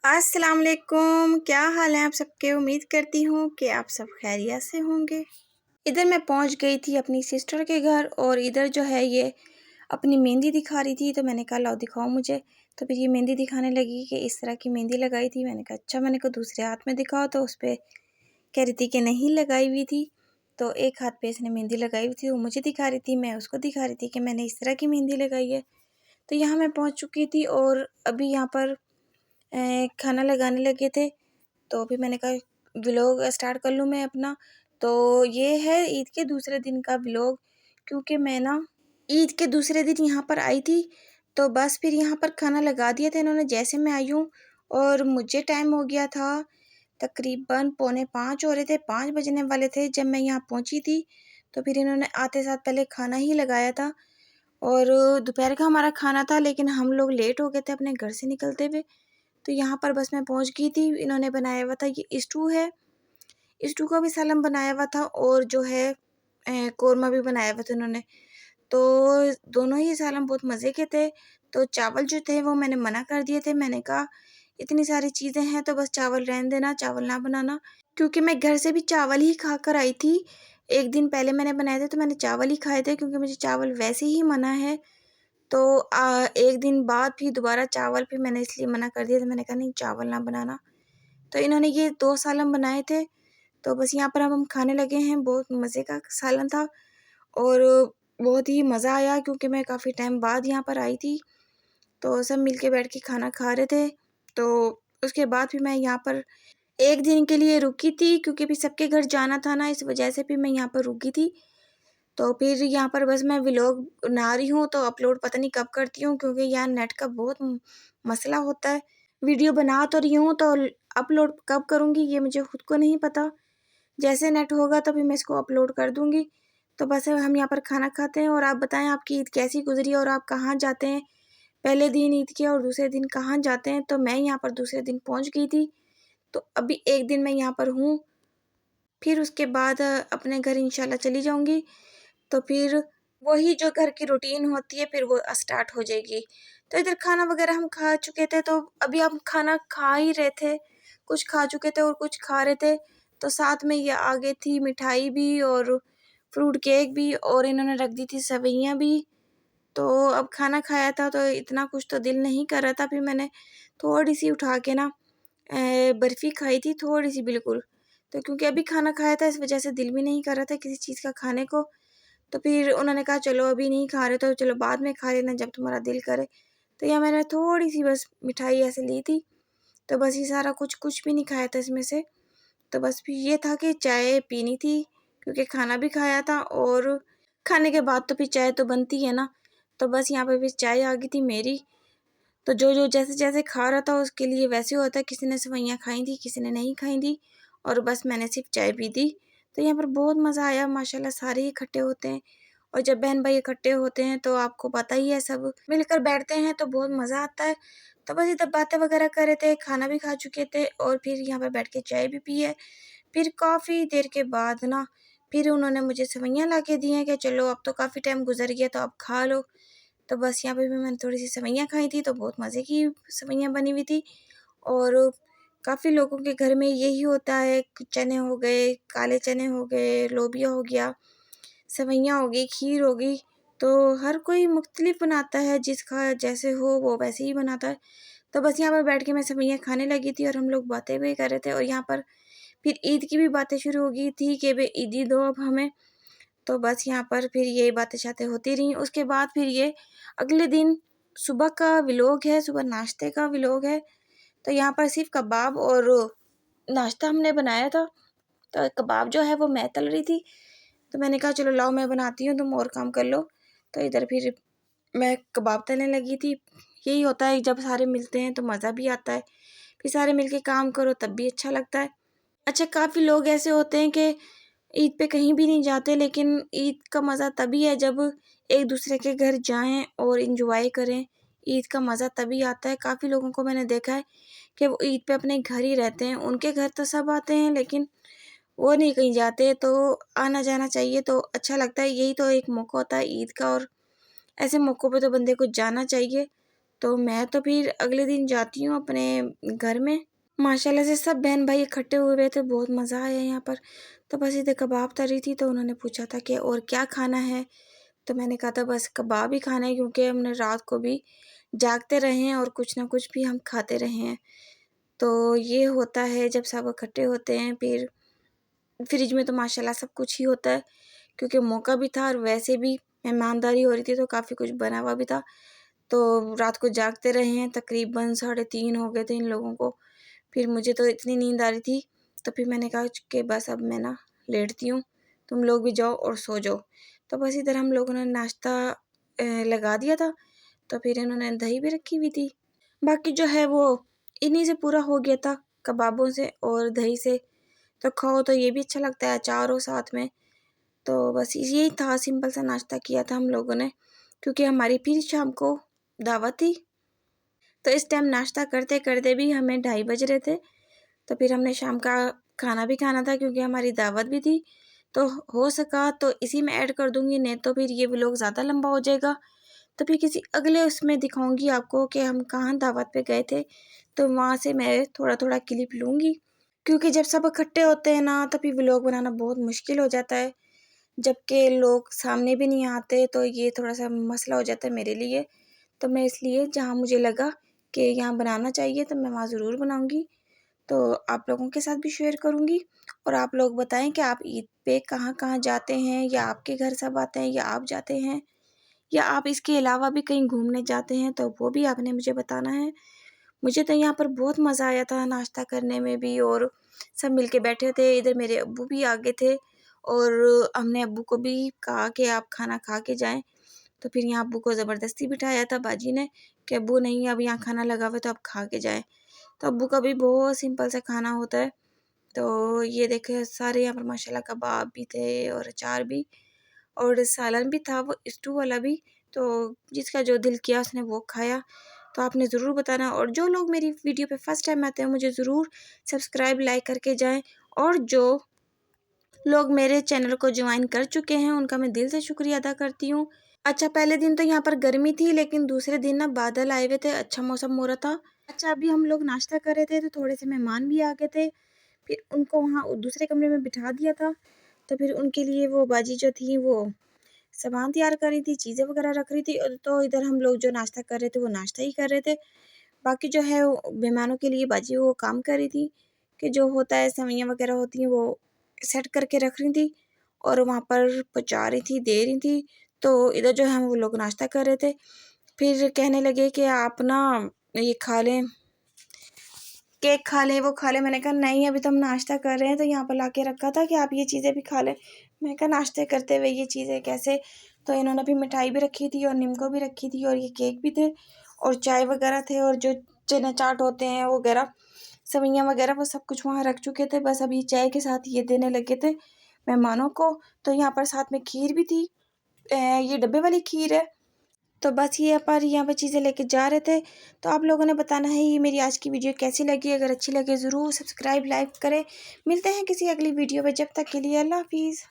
अस्सलाम वालेकुम, क्या हाल है आप सबके। उम्मीद करती हूँ कि आप सब खैरियत से होंगे। इधर मैं पहुँच गई थी अपनी सिस्टर के घर और इधर जो है ये अपनी मेहंदी दिखा रही थी, तो मैंने कहा लाओ दिखाओ मुझे। तो फिर ये मेहंदी दिखाने लगी कि इस तरह की मेहंदी लगाई थी। मैंने कहा अच्छा, मैंने कहा दूसरे हाथ में दिखाओ, तो उस पर कह रही थी कि नहीं लगाई हुई थी। तो एक हाथ पे इसने मेहंदी लगाई हुई थी, वो मुझे दिखा रही थी, मैं उसको दिखा रही थी कि मैंने इस तरह की मेहंदी लगाई है। तो यहाँ मैं पहुँच चुकी थी और अभी यहाँ पर खाना लगाने लगे थे। तो अभी मैंने कहा व्लॉग स्टार्ट कर लूँ मैं अपना। तो ये है ईद के दूसरे दिन का व्लॉग, क्योंकि मैं ना ईद के दूसरे दिन यहाँ पर आई थी। तो बस फिर यहाँ पर खाना लगा दिया था इन्होंने जैसे मैं आई हूँ, और मुझे टाइम हो गया था तकरीबन 4:45 हो रहे थे, 5 बजने वाले थे जब मैं यहाँ पहुँची थी। तो फिर इन्होंने आते साथ पहले खाना ही लगाया था, और दोपहर का हमारा खाना था, लेकिन हम लोग लेट हो गए थे अपने घर से निकलते हुए। तो यहाँ पर बस मैं पहुँच गई थी। इन्होंने बनाया हुआ था ये स्टू है, स्टू का भी सालन बनाया हुआ था, और जो है कौरमा भी बनाया हुआ था इन्होंने। तो दोनों ही सालन बहुत मज़े के थे। तो चावल जो थे वो मैंने मना कर दिए थे, मैंने कहा इतनी सारी चीज़ें हैं तो बस चावल रहने देना, चावल ना बनाना, क्योंकि मैं घर से भी चावल ही खा कर आई थी। एक दिन पहले मैंने बनाए थे तो मैंने चावल ही खाए थे, क्योंकि मुझे चावल वैसे ही मना है। तो एक दिन बाद फिर दोबारा चावल फिर मैंने इसलिए मना कर दिया था, मैंने कहा नहीं चावल ना बनाना। तो इन्होंने ये 2 सालन बनाए थे। तो बस यहाँ पर अब हम खाने लगे हैं। बहुत मज़े का सालन था और बहुत ही मज़ा आया, क्योंकि मैं काफ़ी टाइम बाद यहाँ पर आई थी। तो सब मिल के बैठ के खाना खा रहे थे। तो उसके बाद फिर मैं यहाँ पर एक दिन के लिए रुकी थी, क्योंकि फिर सबके घर जाना था ना, इस वजह से फिर मैं यहाँ पर रुकी थी। तो फिर यहाँ पर बस मैं व्लॉग बना रही हूँ, तो अपलोड पता नहीं कब करती हूँ, क्योंकि यहाँ नेट का बहुत मसला होता है। वीडियो बना तो रही हूँ, तो अपलोड कब करूँगी ये मुझे खुद को नहीं पता। जैसे नेट होगा तो फिर मैं इसको अपलोड कर दूँगी। तो बस अब हम यहाँ पर खाना खाते हैं, और आप बताएं आपकी ईद कैसी गुजरी और आप कहाँ जाते हैं पहले दिन ईद के, और दूसरे दिन कहाँ जाते हैं। तो मैं यहाँ पर दूसरे दिन पहुँच गई थी। तो अभी एक दिन मैं यहाँ पर हूँ, फिर उसके बाद अपने घर इंशाल्लाह चली जाऊँगी। तो फिर वही जो घर की रूटीन होती है फिर वो स्टार्ट हो जाएगी। तो इधर खाना वगैरह हम खा चुके थे, तो अभी हम खाना खा ही रहे थे। कुछ खा चुके थे और कुछ खा रहे थे। तो साथ में ये आगे थी मिठाई भी और फ्रूट केक भी, और इन्होंने रख दी थी सेवइयाँ भी। तो अब खाना खाया था तो इतना कुछ तो दिल नहीं कर रहा था। फिर मैंने थोड़ी-सी उठा के ना बर्फ़ी खाई थी, थोड़ी-सी बिल्कुल। तो क्योंकि अभी खाना खाया था इस वज़ह से दिल भी नहीं कर रहा था किसी चीज़ का खाने को। तो फिर उन्होंने कहा चलो अभी नहीं खा रहे तो चलो बाद में खा लेना जब तुम्हारा दिल करे। तो यहाँ मैंने थोड़ी-सी बस मिठाई ऐसे ली थी। तो बस ये सारा कुछ भी नहीं खाया था इसमें से। तो बस फिर ये था कि चाय पीनी थी, क्योंकि खाना भी खाया था और खाने के बाद तो फिर चाय तो बनती है ना। तो बस यहाँ पे फिर चाय आ गई थी मेरी। तो जो जैसे-जैसे खा रहा था उसके लिए वैसे होता है, किसी ने सेवइयाँ खाई थी, किसी ने नहीं खाई थी, और बस मैंने सिर्फ़ चाय पी थी। तो यहाँ पर बहुत मज़ा आया माशाल्लाह, सारे ही इकट्ठे होते हैं, और जब बहन-भाई इकट्ठे होते हैं तो आपको पता ही है सब मिलकर बैठते हैं तो बहुत मज़ा आता है। तो बस इधर बातें वगैरह कर रहे थे, खाना भी खा चुके थे और फिर यहाँ पर बैठ के चाय भी पी है। फिर काफ़ी देर के बाद ना फिर उन्होंने मुझे सेवइयाँ ला के दी हैं कि चलो अब तो काफ़ी टाइम गुज़र गया तो अब खा लो। तो बस यहाँ पे भी मैंने थोड़ी-सी सेवइयाँ खाई थी, तो बहुत मज़े की सेवइयाँ बनी हुई थी। और काफ़ी लोगों के घर में यही होता है, चने हो गए, काले चने हो गए, लोबिया हो गया, सेवइयाँ हो गई, खीर हो गई। तो हर कोई मुख्तलिफ बनाता है, जिसका जैसे हो वो वैसे ही बनाता है। तो बस यहाँ पर बैठ के मैं सेवइयाँ खाने लगी थी और हम लोग बातें भी कर रहे थे, और यहाँ पर फिर ईद की भी बातें शुरू हो गई थी कि भई ईदी दो अब हमें। तो बस यहाँ पर फिर ये बातें-शातें होती रहीं। उसके बाद फिर ये अगले दिन सुबह का व्लॉग है, सुबह नाश्ते का व्लॉग है। तो यहाँ पर सिर्फ़ कबाब और नाश्ता हमने बनाया था। तो कबाब जो है वो मैं तल रही थी। तो मैंने कहा चलो लाओ मैं बनाती हूँ, तुम और काम कर लो। तो इधर फिर मैं कबाब तलने लगी थी। यही होता है जब सारे मिलते हैं तो मज़ा भी आता है। फिर सारे मिलके काम करो तब भी अच्छा लगता है। अच्छा, काफ़ी लोग ऐसे होते हैं कि ईद पे कहीं भी नहीं जाते, लेकिन ईद का मज़ा तभी है जब एक दूसरे के घर जाएँ और एंजॉय करें। ईद का मज़ा तभी आता है। काफ़ी लोगों को मैंने देखा है कि वो ईद पे अपने घर ही रहते हैं। उनके घर तो सब आते हैं, लेकिन वो नहीं कहीं जाते। तो आना-जाना चाहिए तो अच्छा लगता है। यही तो एक मौका होता है ईद का, और ऐसे मौक़ों पे तो बंदे को जाना चाहिए। तो मैं तो फिर अगले दिन जाती हूँ अपने घर में। माशाल्लाह से सब बहन भाई इकट्ठे हुए थे, बहुत मज़ा आया यहाँ पर। तो बस इधर कबाब तरी थी, तो उन्होंने पूछा था कि और क्या खाना है, तो मैंने कहा था बस कबाब ही खाना है, क्योंकि हमने रात को भी जागते रहे हैं और कुछ ना कुछ भी हम खाते रहे हैं। तो ये होता है जब सब इकट्ठे होते हैं। फिर फ्रिज में तो माशाल्लाह सब कुछ ही होता है, क्योंकि मौका भी था और वैसे भी मेहमानदारी हो रही थी, तो काफ़ी कुछ बना हुआ भी था। तो रात को जागते रहे हैं, तकरीबन 3:30 हो गए थे इन लोगों को। फिर मुझे तो इतनी नींद आ रही थी, तो फिर मैंने कहा कि बस अब मैं ना लेटती हूँ, तुम लोग भी जाओ और सो जाओ। तो बस इधर हम लोगों ने नाश्ता लगा दिया था, तो फिर इन्होंने दही भी रखी हुई थी। बाकी जो है वो इन्हीं से पूरा हो गया था, कबाबों से और दही से। तो खाओ तो ये भी अच्छा लगता है, अचार हो साथ में। तो बस यही था, सिंपल सा नाश्ता किया था हम लोगों ने, क्योंकि हमारी फिर शाम को दावत थी। तो इस टाइम नाश्ता करते करते भी हमें 2:30 बज रहे थे। तो फिर हमने शाम का खाना भी खाना था, क्योंकि हमारी दावत भी थी। तो हो सका तो इसी में ऐड कर दूँगी, नहीं तो फिर ये व्लॉग ज़्यादा लंबा हो जाएगा। तो फिर किसी अगले उसमें दिखाऊँगी आपको कि हम कहाँ दावत पे गए थे, तो वहाँ से मैं थोड़ा-थोड़ा क्लिप लूँगी। क्योंकि जब सब इकट्ठे होते हैं ना, तभी व्लॉग बनाना बहुत मुश्किल हो जाता है। जबकि लोग सामने भी नहीं आते, तो ये थोड़ा-सा मसला हो जाता है मेरे लिए। तो मैं इसलिए जहाँ मुझे लगा कि यहाँ बनाना चाहिए, तो मैं वहाँ ज़रूर बनाऊँगी। तो आप लोगों के साथ भी शेयर करूँगी, और आप लोग बताएं कि आप ईद पे कहाँ-कहाँ जाते हैं, या आपके घर सब आते हैं, या आप जाते हैं, या आप इसके अलावा भी कहीं घूमने जाते हैं, तो वो भी आपने मुझे बताना है। मुझे तो यहाँ पर बहुत मज़ा आया था नाश्ता करने में भी, और सब मिलके बैठे थे। इधर मेरे अब्बू भी आ गए थे, और हमने अब्बू को भी कहा कि आप खाना खा के जाएं। तो फिर यहाँ अब्बू को ज़बरदस्ती बिठाया था बाजी ने कि अब्बू नहीं, अब यहाँ खाना लगा हुआ है तो आप खा के जाएं। तो अब्बू का भी बहुत सिंपल सा खाना होता है। तो ये देखे सारे यहाँ पर माशाल्लाह कबाब भी थे और अचार भी, और सालन भी था, वो स्टू वाला भी। तो जिसका जो दिल किया उसने वो खाया। तो आपने ज़रूर बताना, और जो लोग मेरी वीडियो पे फर्स्ट टाइम आते हैं मुझे ज़रूर सब्सक्राइब लाइक करके जाएं, और जो लोग मेरे चैनल को ज्वाइन कर चुके हैं उनका मैं दिल से शुक्रिया अदा करती हूँ। अच्छा, पहले दिन तो यहाँ पर गर्मी थी, लेकिन दूसरे दिन ना बादल आए हुए थे, अच्छा मौसम हो रहा था। अच्छा, अभी हम लोग नाश्ता कर रहे थे, तो थोड़े से मेहमान भी आ गए थे। फिर उनको वहाँ दूसरे कमरे में बिठा दिया था। तो फिर उनके लिए वो बाजी जो थी वो सामान तैयार कर रही थी, चीज़ें वगैरह रख रही थी। और तो इधर हम लोग जो नाश्ता कर रहे थे वो नाश्ता ही कर रहे थे। बाकी जो है वो मेहमानों के लिए बाजी वो काम कर रही थी, कि जो होता है सेवइयाँ वगैरह होती हैं वो सेट करके रख रही थी, और वहाँ पर पहुँचा रही थी, दे रही थी। तो इधर जो है वो लोग नाश्ता कर रहे थे। फिर कहने लगे कि आप ना ये खा लें, केक खा लें, वो खा लें। मैंने कहा नहीं, अभी तो हम नाश्ता कर रहे हैं, तो यहाँ पर ला के रखा था कि आप ये चीज़ें भी खा लें। मैं कहा नाश्ते करते हुए ये चीज़ें कैसे। तो इन्होंने भी मिठाई भी रखी थी, और निम्को भी रखी थी, और ये केक भी थे, और चाय वगैरह थे, और जो चना चाट होते हैं वगैरह, सेवइयाँ वगैरह, वो सब कुछ वहाँ रख चुके थे। बस अभी चाय के साथ ये देने लगे थे मेहमानों को। तो यहाँ पर साथ में खीर भी थी, ये डब्बे वाली खीर है। तो बस ये पर यहाँ पे चीज़ें लेके जा रहे थे। तो आप लोगों ने बताना है ये मेरी आज की वीडियो कैसी लगी। अगर अच्छी लगे ज़रूर सब्सक्राइब लाइक करें। मिलते हैं किसी अगली वीडियो में, जब तक के लिए अल्लाह हाफिज़।